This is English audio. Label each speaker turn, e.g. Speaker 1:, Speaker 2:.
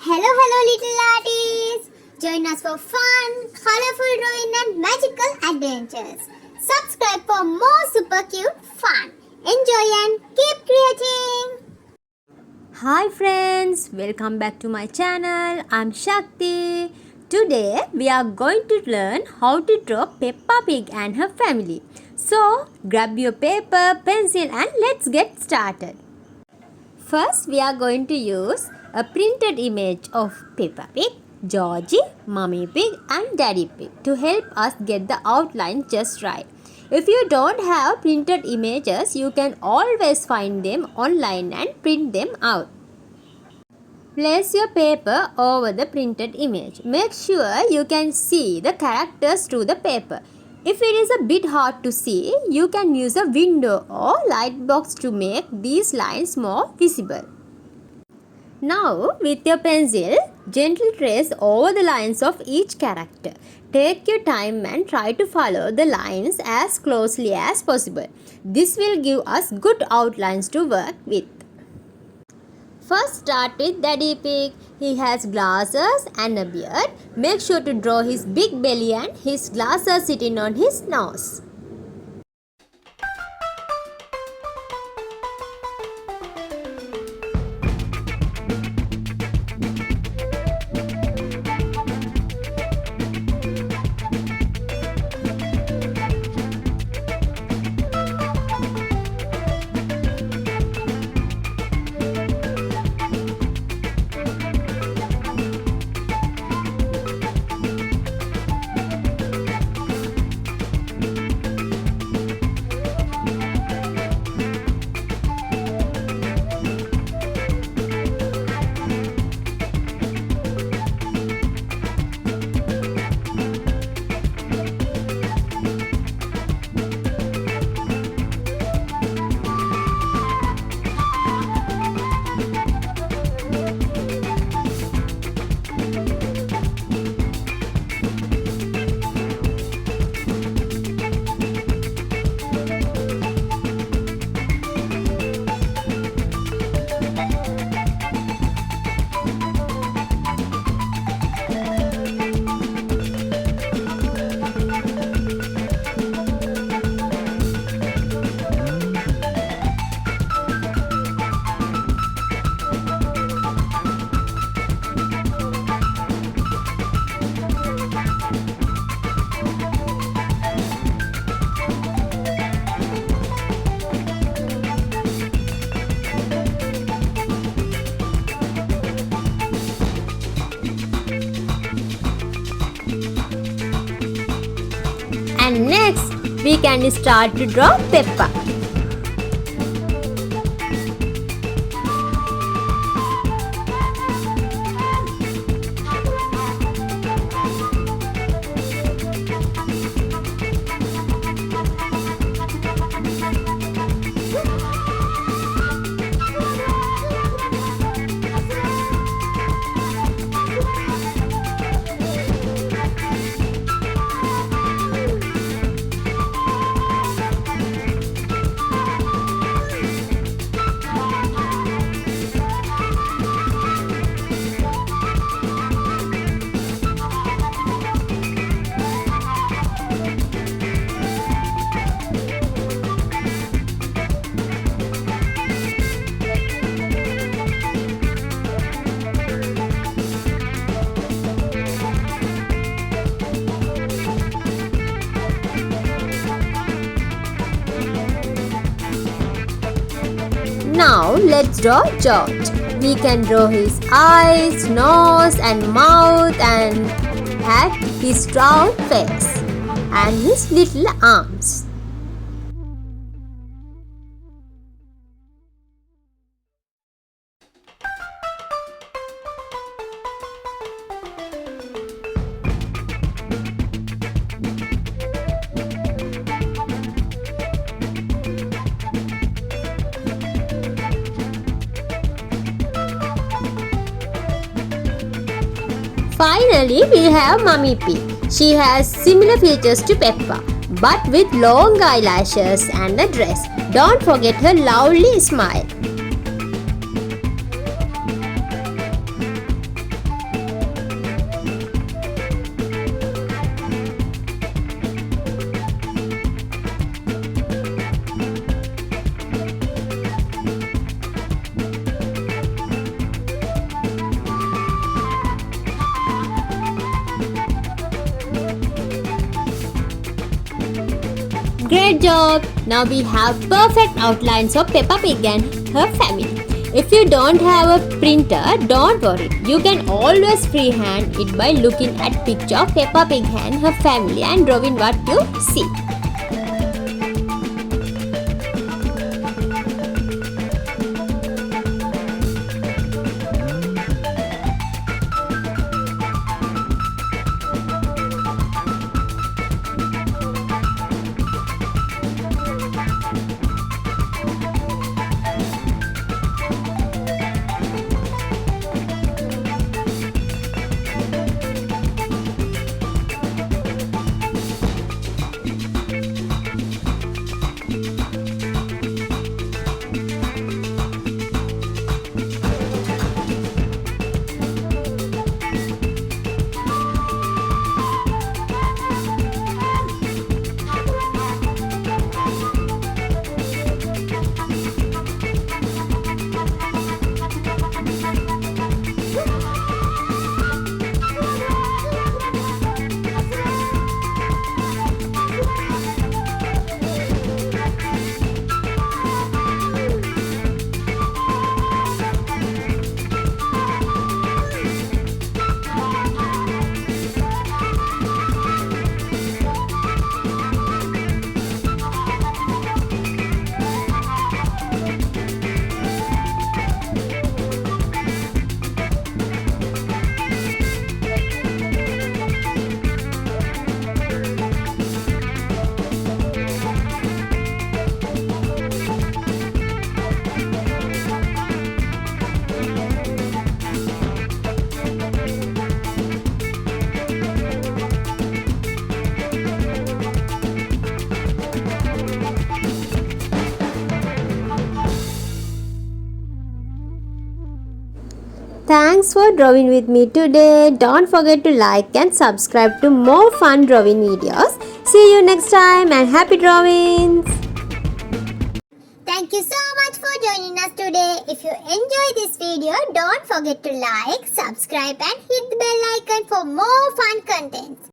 Speaker 1: Hello, little artists! Join us for fun, colorful drawing and magical adventures. Subscribe for more super cute fun. Enjoy and keep creating!
Speaker 2: Hi friends, welcome back to my channel. I'm Shakti. Today we are going to learn how to draw Peppa Pig and her family. So grab your paper, pencil and let's get started. First we are going to use a printed image of Peppa Pig, Georgie, Mummy Pig and Daddy Pig to help us get the outline just right. If you don't have printed images, you can always find them online and print them out. Place your paper over the printed image. Make sure you can see the characters through the paper. If it is a bit hard to see, you can use a window or light box to make these lines more visible. Now, with your pencil, gently trace over the lines of each character. Take your time and try to follow the lines as closely as possible. This will give us good outlines to work with. First, start with Daddy Pig. He has glasses and a beard. Make sure to draw his big belly and his glasses sitting on his nose. And next, we can start to draw Peppa. Now let's draw George. We can draw his eyes, nose and mouth and add his round face and his little arms. Finally, we have Mummy Pig. She has similar features to Peppa, but with long eyelashes and a dress. Don't forget her lovely smile. Great job! Now we have perfect outlines of Peppa Pig and her family. If you don't have a printer, don't worry. You can always freehand it by looking at picture of Peppa Pig and her family and drawing what you see. Thanks for drawing with me today. Don't forget to like and subscribe to more fun drawing videos. See you next time and happy drawings!
Speaker 1: Thank you so much for joining us today. If you enjoyed this video, don't forget to like, subscribe and hit the bell icon for more fun contents.